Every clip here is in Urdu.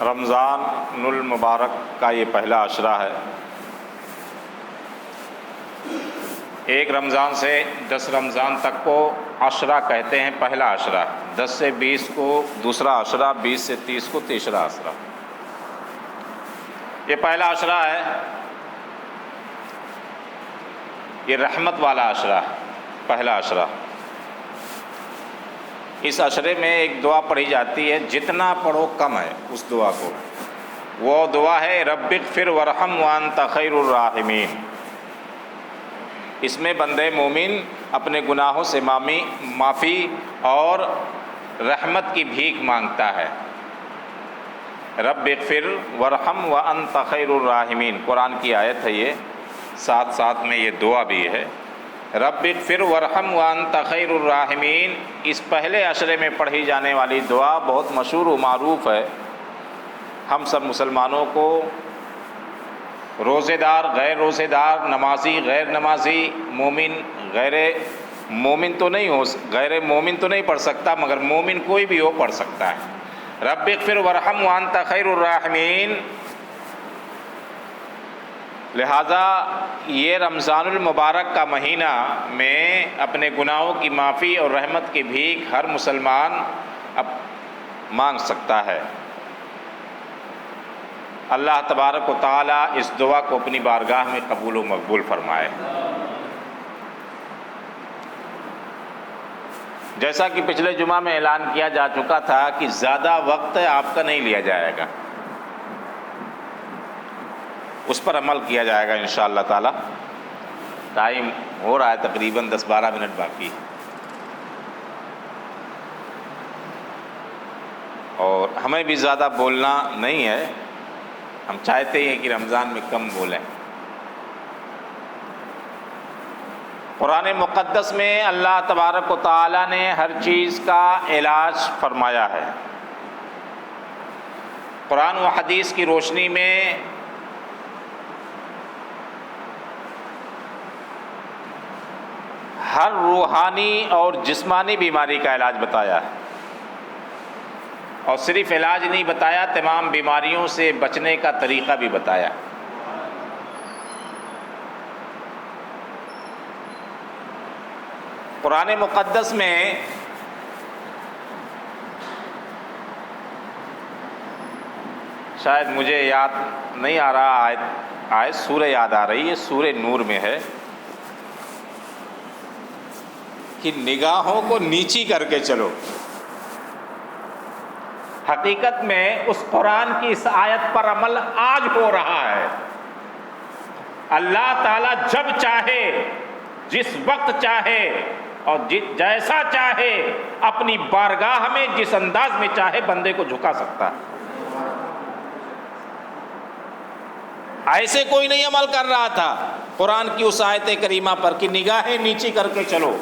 رمضان المبارک کا یہ پہلا عشرہ ہے۔ ایک رمضان سے 10 رمضان تک کو عشرہ کہتے ہیں، پہلا عشرہ۔ 10 سے 20 کو دوسرا عشرہ، 20 سے 30 کو تیسرا عشرہ۔ یہ پہلا عشرہ ہے، یہ رحمت والا عشرہ ہے، پہلا عشرہ۔ اس عشرے میں ایک دعا پڑھی جاتی ہے، جتنا پڑھو کم ہے اس دعا کو۔ وہ دعا ہے رب اغفر وارحم وانت خیر الراحمین۔ اس میں بندے مومن اپنے گناہوں سے معافی اور رحمت کی بھیک مانگتا ہے۔ رب اغفر وارحم وانت خیر الراحمین، قرآن کی آیت ہے یہ، ساتھ ساتھ میں یہ دعا بھی ہے۔ رب اغفر وارحم وانت خیر الراحمین اس پہلے عشرے میں پڑھی جانے والی دعا بہت مشہور و معروف ہے۔ ہم سب مسلمانوں کو، روزے دار، غیر روزے دار، نمازی، غیر نمازی، مومن، غیر مومن تو نہیں پڑھ سکتا، مگر مومن کوئی بھی ہو پڑھ سکتا ہے۔ رب اغفر وارحم وانت خیر الراحمین۔ لہذا یہ رمضان المبارک کا مہینہ میں اپنے گناہوں کی معافی اور رحمت کی بھیک ہر مسلمان اب مانگ سکتا ہے۔ اللہ تبارک و تعالیٰ اس دعا کو اپنی بارگاہ میں قبول و مقبول فرمائے۔ جیسا کہ پچھلے جمعہ میں اعلان کیا جا چکا تھا کہ زیادہ وقت آپ کا نہیں لیا جائے گا، اس پر عمل کیا جائے گا انشاءاللہ تعالی۔ ٹائم ہو رہا ہے، تقریباً 10-12 منٹ باقی، اور ہمیں بھی زیادہ بولنا نہیں ہے، ہم چاہتے ہیں کہ رمضان میں کم بولیں۔ قرآن مقدس میں اللہ تبارک و تعالی نے ہر چیز کا علاج فرمایا ہے۔ قرآن و حدیث کی روشنی میں ہر روحانی اور جسمانی بیماری کا علاج بتایا ہے، اور صرف علاج نہیں بتایا، تمام بیماریوں سے بچنے کا طریقہ بھی بتایا۔ قرآن مقدس میں شاید مجھے یاد نہیں آ رہا، آیت سورہ یاد آ رہی ہے، سورہ نور میں ہے کہ نگاہوں کو نیچی کر کے چلو۔ حقیقت میں اس قرآن کی اس آیت پر عمل آج ہو رہا ہے۔ اللہ تعالیٰ جب چاہے، جس وقت چاہے اور جیسا چاہے، اپنی بارگاہ میں جس انداز میں چاہے بندے کو جھکا سکتا ہے۔ ایسے کوئی نہیں عمل کر رہا تھا قرآن کی اس آیت کریمہ پر کہ نگاہیں نیچی کر کے چلو،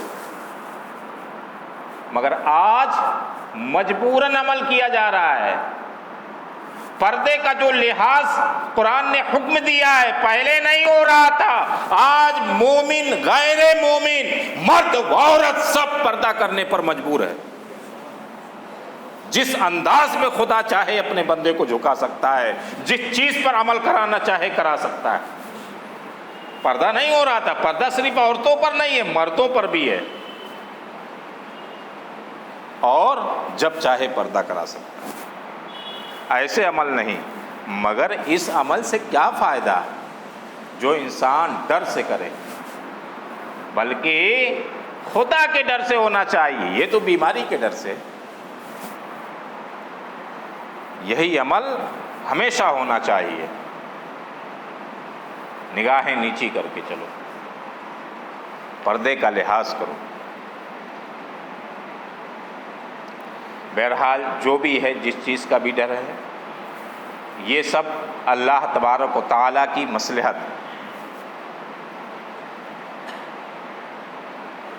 مگر آج مجبوراً عمل کیا جا رہا ہے۔ پردے کا جو لحاظ قرآن نے حکم دیا ہے، پہلے نہیں ہو رہا تھا، آج مومن، غیر مومن، مرد و عورت سب پردہ کرنے پر مجبور ہے۔ جس انداز میں خدا چاہے اپنے بندے کو جھکا سکتا ہے، جس چیز پر عمل کرانا چاہے کرا سکتا ہے۔ پردہ نہیں ہو رہا تھا، پردہ صرف عورتوں پر نہیں ہے، مردوں پر بھی ہے، اور جب چاہے پردہ کرا سکتا ہے۔ ایسے عمل نہیں، مگر اس عمل سے کیا فائدہ جو انسان ڈر سے کرے، بلکہ خدا کے ڈر سے ہونا چاہیے، یہ تو بیماری کے ڈر سے۔ یہی عمل ہمیشہ ہونا چاہیے، نگاہیں نیچی کر کے چلو، پردے کا لحاظ کرو۔ بہرحال جو بھی ہے، جس چیز کا بھی ڈر ہے، یہ سب اللہ تبارک و تعالیٰ کی مصلحت۔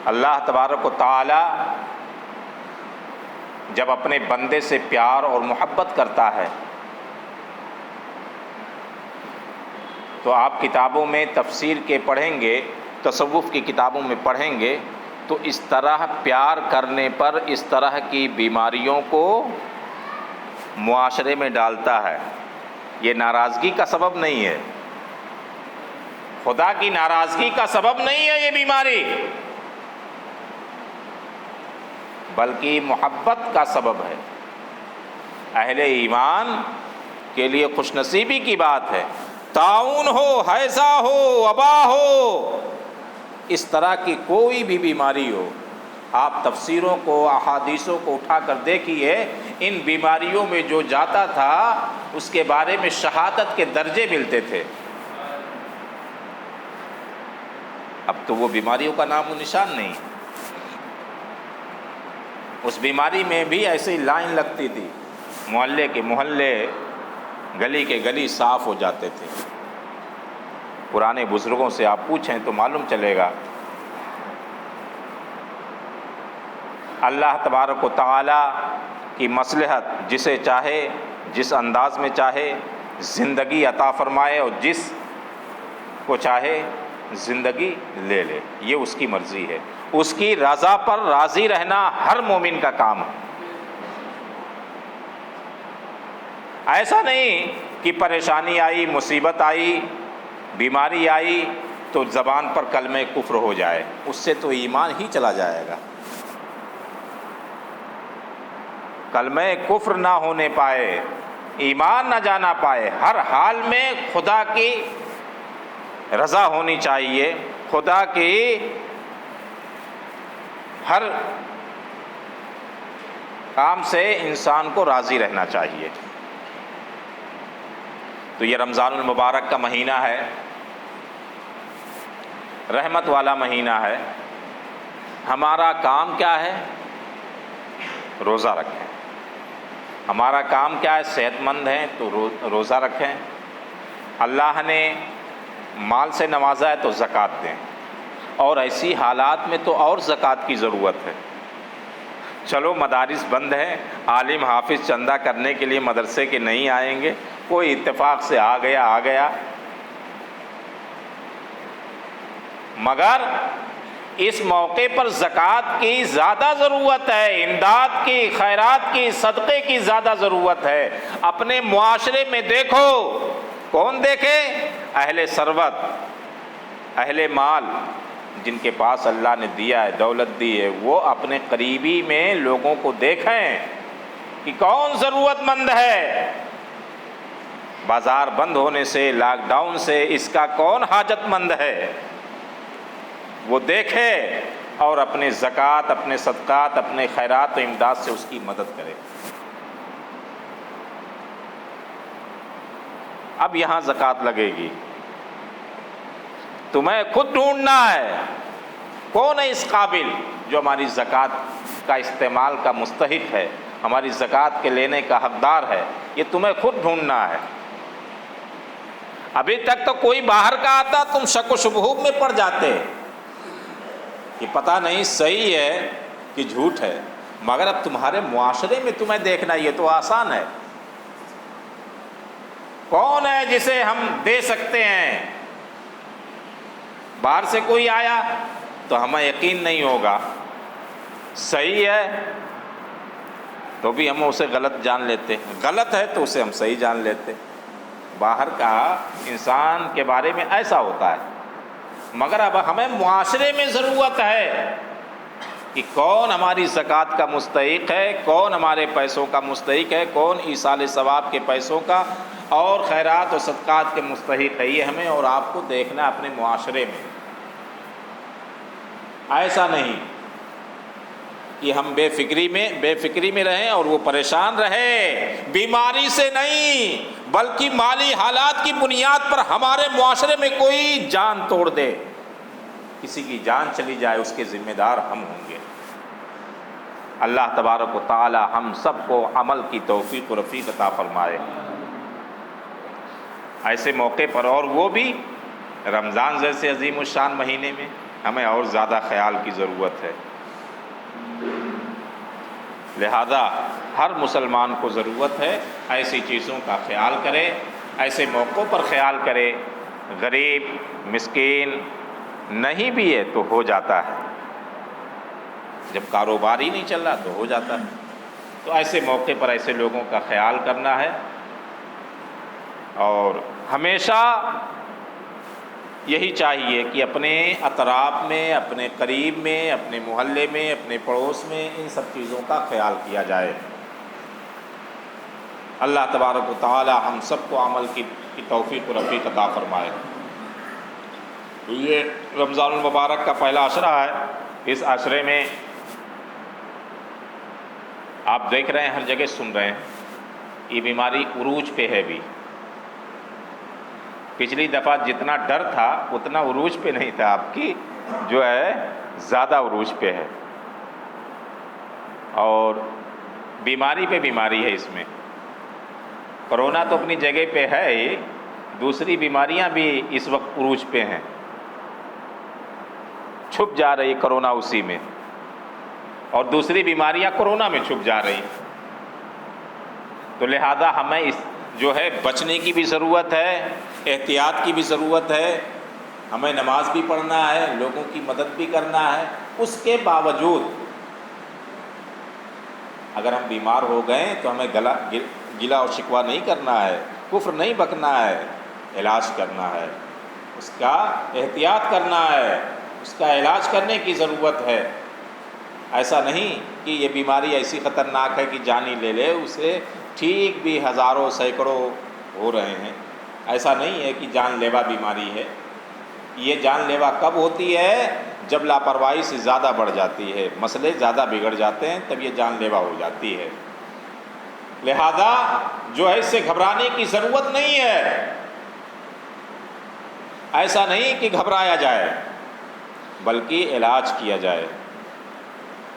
اللہ تبارک و تعالیٰ جب اپنے بندے سے پیار اور محبت کرتا ہے تو آپ کتابوں میں تفسیر کے پڑھیں گے، تصوف کی کتابوں میں پڑھیں گے تو اس طرح پیار کرنے پر اس طرح کی بیماریوں کو معاشرے میں ڈالتا ہے، یہ ناراضگی کا سبب نہیں ہے، خدا کی ناراضگی کا سبب نہیں ہے یہ بیماری، بلکہ محبت کا سبب ہے۔ اہل ایمان کے لیے خوش نصیبی کی بات ہے، طاعون ہو، ہیضہ ہو، وبا ہو، اس طرح کی کوئی بھی بیماری ہو، آپ تفسیروں کو، احادیثوں کو اٹھا کر دیکھیے، ان بیماریوں میں جو جاتا تھا اس کے بارے میں شہادت کے درجے ملتے تھے۔ اب تو وہ بیماریوں کا نام و نشان نہیں، اس بیماری میں بھی ایسی لائن لگتی تھی، محلے کے محلے، گلی کے گلی صاف ہو جاتے تھے۔ پرانے بزرگوں سے آپ پوچھیں تو معلوم چلے گا، اللہ تبارک و تعالی کی مصلحت جسے چاہے، جس انداز میں چاہے زندگی عطا فرمائے، اور جس کو چاہے زندگی لے لے، یہ اس کی مرضی ہے۔ اس کی رضا پر راضی رہنا ہر مومن کا کام ہے۔ ایسا نہیں کہ پریشانی آئی، مصیبت آئی، بیماری آئی تو زبان پر کلمہ کفر ہو جائے، اس سے تو ایمان ہی چلا جائے گا۔ کلمہ کفر نہ ہونے پائے، ایمان نہ جانا پائے، ہر حال میں خدا کی رضا ہونی چاہیے، خدا کی ہر کام سے انسان کو راضی رہنا چاہیے۔ تو یہ رمضان المبارک کا مہینہ ہے، رحمت والا مہینہ ہے، ہمارا کام کیا ہے؟ روزہ رکھیں۔ ہمارا کام کیا ہے؟ صحت مند ہیں تو روزہ رکھیں، اللہ نے مال سے نوازا ہے تو زکوٰۃ دیں، اور ایسی حالات میں تو اور زکوٰۃ کی ضرورت ہے۔ چلو مدارس بند ہیں، عالم حافظ چندہ کرنے کے لیے مدرسے کے نہیں آئیں گے، کوئی اتفاق سے آ گیا، مگر اس موقع پر زکوٰۃ کی زیادہ ضرورت ہے، امداد کی، خیرات کی، صدقے کی زیادہ ضرورت ہے۔ اپنے معاشرے میں دیکھو، کون دیکھے؟ اہل ثروت، اہل مال، جن کے پاس اللہ نے دیا ہے، دولت دی ہے، وہ اپنے قریبی میں لوگوں کو دیکھیں کہ کون ضرورت مند ہے۔ بازار بند ہونے سے، لاک ڈاؤن سے، اس کا کون حاجت مند ہے، وہ دیکھے اور اپنے زکوٰۃ، اپنے صدقات، اپنے خیرات و امداد سے اس کی مدد کرے۔ اب یہاں زکوٰۃ لگے گی، تمہیں خود ڈھونڈنا ہے کون ہے اس قابل جو ہماری زکوٰۃ کا استعمال کا مستحق ہے، ہماری زکوٰۃ کے لینے کا حقدار ہے، یہ تمہیں خود ڈھونڈنا ہے۔ ابھی تک تو کوئی باہر کا آتا تم شک و شبہات میں پڑ جاتے کہ پتہ نہیں صحیح ہے کہ جھوٹ ہے، مگر اب تمہارے معاشرے میں تمہیں دیکھنا یہ تو آسان ہے، کون ہے جسے ہم دے سکتے ہیں۔ باہر سے کوئی آیا تو ہمیں یقین نہیں ہوگا، صحیح ہے تو بھی ہم اسے غلط جان لیتے، غلط ہے تو اسے ہم صحیح جان لیتے۔ باہر کا انسان کے بارے میں ایسا ہوتا ہے، مگر اب ہمیں معاشرے میں ضرورت ہے کہ کون ہماری زکوٰۃ کا مستحق ہے، کون ہمارے پیسوں کا مستحق ہے، کون ایصال ثواب کے پیسوں کا اور خیرات و صدقات کے مستحق ہے۔ یہ ہمیں اور آپ کو دیکھنا ہے اپنے معاشرے میں۔ ایسا نہیں کہ ہم بے فکری میں رہیں اور وہ پریشان رہے، بیماری سے نہیں بلکہ مالی حالات کی بنیاد پر ہمارے معاشرے میں کوئی جان توڑ دے، کسی کی جان چلی جائے، اس کے ذمہ دار ہم ہوں گے۔ اللہ تبارک و تعالی ہم سب کو عمل کی توفیق و رفیق عطا فرمائے۔ ایسے موقع پر، اور وہ بھی رمضان جیسے عظیم الشان مہینے میں، ہمیں اور زیادہ خیال کی ضرورت ہے۔ لہذا ہر مسلمان کو ضرورت ہے ایسی چیزوں کا خیال کرے، ایسے موقعوں پر خیال کرے۔ غریب، مسکین نہیں بھی ہے تو ہو جاتا ہے، جب کاروبار ہی نہیں چل رہا تو ہو جاتا ہے۔ تو ایسے موقع پر ایسے لوگوں کا خیال کرنا ہے، اور ہمیشہ یہی چاہیے کہ اپنے اطراف میں، اپنے قریب میں، اپنے محلے میں، اپنے پڑوس میں ان سب چیزوں کا خیال کیا جائے۔ اللہ تبارک و تعالی ہم سب کو عمل کی توفیق و رفیق عطا فرمائے۔ یہ رمضان المبارک کا پہلا عشرہ ہے۔ اس عشرے میں آپ دیکھ رہے ہیں، ہر جگہ سن رہے ہیں، یہ بیماری عروج پہ ہے بھی۔ پچھلی دفعہ جتنا ڈر تھا اتنا عروج پہ نہیں تھا، آپ کی جو ہے زیادہ عروج پہ ہے، اور بیماری پہ بیماری ہے اس میں۔ کرونا تو اپنی جگہ پہ ہے ہی، دوسری بیماریاں بھی اس وقت عروج پہ ہیں، چھپ جا رہی کرونا اسی میں، اور دوسری بیماریاں کرونا میں چھپ جا رہی۔ تو لہذا ہمیں اس جو ہے بچنے کی بھی ضرورت ہے، احتیاط کی بھی ضرورت ہے، ہمیں نماز بھی پڑھنا ہے، لوگوں کی مدد بھی کرنا ہے۔ اس کے باوجود اگر ہم بیمار ہو گئے تو ہمیں گلا اور شکوہ نہیں کرنا ہے، کفر نہیں بکنا ہے، علاج کرنا ہے، اس کا احتیاط کرنا ہے، اس کا علاج کرنے کی ضرورت ہے۔ ایسا نہیں کہ یہ بیماری ایسی خطرناک ہے کہ جان ہی لے لے، اسے ٹھیک بھی ہزاروں سینکڑوں ہو رہے ہیں۔ ایسا نہیں ہے کہ جان لیوا بیماری ہے۔ یہ جان لیوا کب ہوتی ہے؟ جب لاپرواہی سے زیادہ بڑھ جاتی ہے، مسئلے زیادہ بگڑ جاتے ہیں، تب یہ جان لیوا ہو جاتی ہے۔ لہذا جو ہے اس سے گھبرانے کی ضرورت نہیں ہے۔ ایسا نہیں کہ گھبرایا جائے، بلکہ علاج کیا جائے،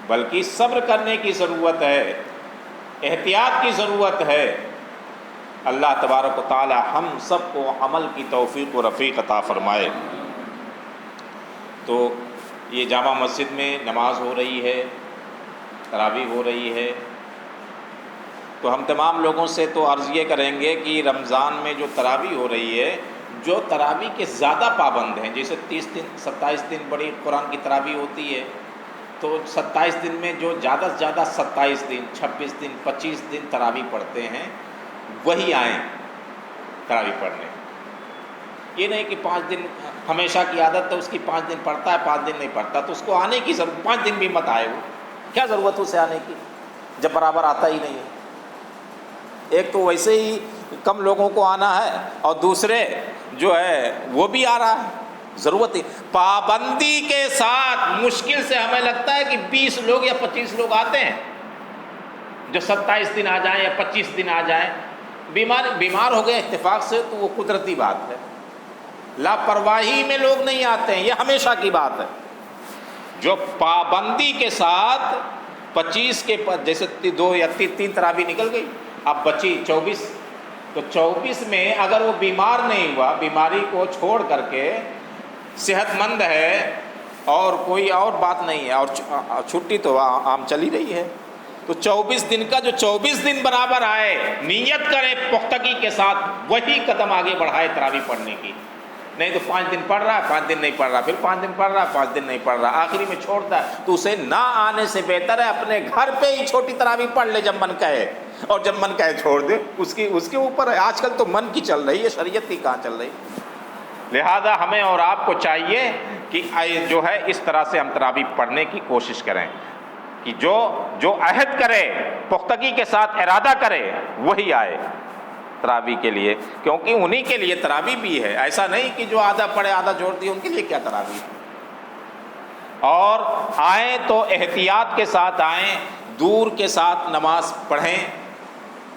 بلکہ صبر کرنے کی ضرورت ہے، احتیاط کی ضرورت ہے۔ اللہ تبارک و تعالی ہم سب کو عمل کی توفیق و رفیق عطا فرمائے۔ تو یہ جامع مسجد میں نماز ہو رہی ہے، تراویح ہو رہی ہے، تو ہم تمام لوگوں سے تو عرض یہ کریں گے کہ رمضان میں جو تراویح ہو رہی ہے، جو تراویح کے زیادہ پابند ہیں، جیسے 30 دن 27 دن بڑی قرآن کی تراویح ہوتی ہے، تو 27 دن میں جو زیادہ سے زیادہ 27 دن 26 دن 25 دن تراویح پڑھتے ہیں، وہی آئیں تراویح پڑھنے۔ یہ نہیں کہ 5 دن ہمیشہ کی عادت ہے، اس کی 5 دن پڑھتا ہے 5 دن نہیں پڑھتا، تو اس کو آنے کی ضرورت 5 دن بھی مت آئے، وہ کیا ضرورت ہے اسے آنے کی جب برابر آتا ہی نہیں ہے۔ ایک تو ویسے ہی کم لوگوں کو آنا ہے، اور دوسرے جو ہے وہ بھی آ رہا ہے، ضرورت ہے پابندی کے ساتھ۔ مشکل سے ہمیں لگتا ہے کہ 20 لوگ یا 25 لوگ آتے ہیں جو 27 دن آ جائیں یا 25 دن آ جائیں۔ بیمار ہو گئے اتفاق سے تو وہ قدرتی بات ہے، لاپرواہی میں لوگ نہیں آتے ہیں، یہ ہمیشہ کی بات ہے۔ جو پابندی کے ساتھ 25 کے جیسے 2 یا 3 تراویح نکل گئی، اب بچی 24، تو 24 میں اگر وہ بیمار نہیں ہوا، بیماری کو چھوڑ کر کے صحت مند ہے اور کوئی اور بات نہیں ہے، اور چھٹی تو عام چل ہی رہی ہے، تو 24 دن کا جو 24 دن برابر آئے، نیت کرے پختگی کے ساتھ، وہی قدم آگے بڑھائے تراویح پڑھنے کی۔ نہیں تو 5 دن پڑھ رہا ہے 5 دن نہیں پڑھ رہا، پھر 5 دن پڑھ رہا ہے 5 دن نہیں پڑھ رہا، آخری میں چھوڑتا ہے، تو اسے نہ آنے سے بہتر ہے اپنے گھر پہ ہی چھوٹی تراویح پڑھ لے جب من کہے، اور جب من کہے چھوڑ دے، اس کے اوپر ہے۔ آج کل تو من کی چل رہی ہے، شریعت کی کہاں چل رہی۔ لہذا ہمیں اور آپ کو چاہیے کہ جو ہے اس طرح سے ہم تراویح پڑھنے کی کوشش کریں کہ جو عہد کرے، پختگی کے ساتھ ارادہ کرے، وہی آئے تراویح کے لیے، کیونکہ انہی کے لیے تراویح بھی ہے۔ ایسا نہیں کہ جو آدھا پڑھے آدھا چھوڑ دیا، ان کے لیے کیا تراویح۔ اور آئیں تو احتیاط کے ساتھ آئیں، دور کے ساتھ نماز پڑھیں۔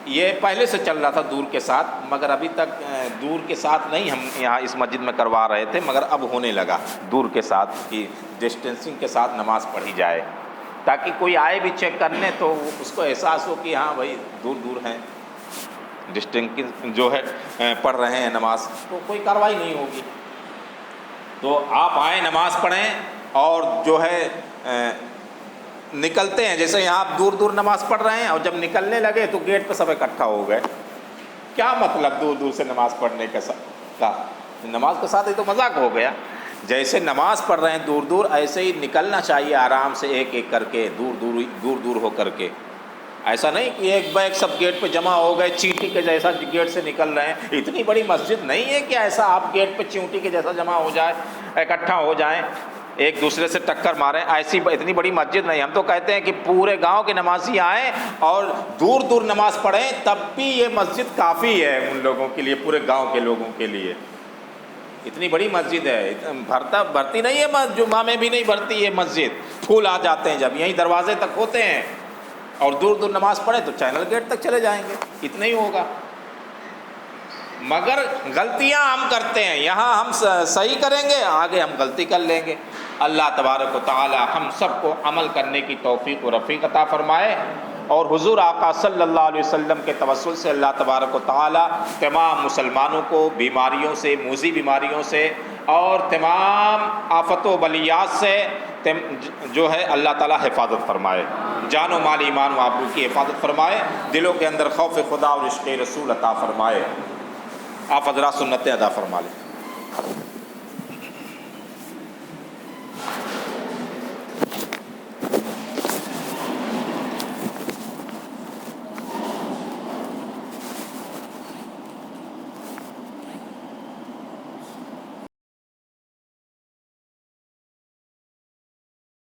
یہ پہلے سے چل رہا تھا دور کے ساتھ، مگر ابھی تک دور کے ساتھ نہیں ہم یہاں اس مسجد میں کروا رہے تھے، مگر اب ہونے لگا دور کے ساتھ کہ ڈسٹینسنگ کے ساتھ نماز پڑھی جائے، تاکہ کوئی آئے بھی چیک کرنے تو اس کو احساس ہو کہ ہاں بھائی دور ہیں، ڈسٹینسنگ جو ہے پڑھ رہے ہیں نماز، تو کوئی کارروائی نہیں ہوگی۔ تو آپ آئیں نماز پڑھیں، اور جو ہے نکلتے ہیں، جیسے یہاں آپ دور نماز پڑھ رہے ہیں، اور جب نکلنے لگے تو گیٹ پہ سب اکٹھا ہو گئے۔ کیا مطلب دور سے نماز پڑھنے کا؟ نماز کے ساتھ ہی تو مذاق ہو گیا۔ جیسے نماز پڑھ رہے ہیں دور ایسے ہی نکلنا چاہیے آرام سے، ایک ایک کر کے، دور ہو کر کے۔ ایسا نہیں کہ ایک بیگ سب گیٹ پہ جمع ہو گئے، چینٹی کے جیسا گیٹ سے نکل رہے ہیں۔ اتنی بڑی مسجد نہیں ہے کہ ایسا آپ گیٹ پہ چینٹی کے جیسا جمع ہو جائے، اکٹھا ہو جائیں، ایک دوسرے سے ٹکر ماریں، ایسی اتنی بڑی مسجد نہیں۔ ہم تو کہتے ہیں کہ پورے گاؤں کے نمازی آئیں اور دور دور نماز پڑھیں، تب بھی یہ مسجد کافی ہے ان لوگوں کے لیے، پورے گاؤں کے لوگوں کے لیے۔ اتنی بڑی مسجد ہے، بھرتی نہیں ہے، جمعہ میں بھی نہیں بھرتی یہ مسجد، پھول آ جاتے ہیں جب، یہیں دروازے تک ہوتے ہیں، اور دور دور نماز پڑھیں تو چینل گیٹ تک چلے جائیں گے، اتنا ہی ہوگا۔ مگر غلطیاں ہم کرتے ہیں، یہاں ہم صحیح کریں گے، آگے ہم غلطی کر لیں گے۔ اللہ تبارک و تعالی ہم سب کو عمل کرنے کی توفیق و رفیق عطا فرمائے، اور حضور آقا صلی اللہ علیہ وسلم کے توسل سے اللہ تبارک و تعالی تمام مسلمانوں کو بیماریوں سے، موذی بیماریوں سے اور تمام آفت و بلیات سے جو ہے اللہ تعالی حفاظت فرمائے، جان و مال، ایمان و آبرو کی حفاظت فرمائے، دلوں کے اندر خوف خدا اور عشق رسول عطا فرمائے۔ آپ حضرات سنتیں ادا فرما لیں۔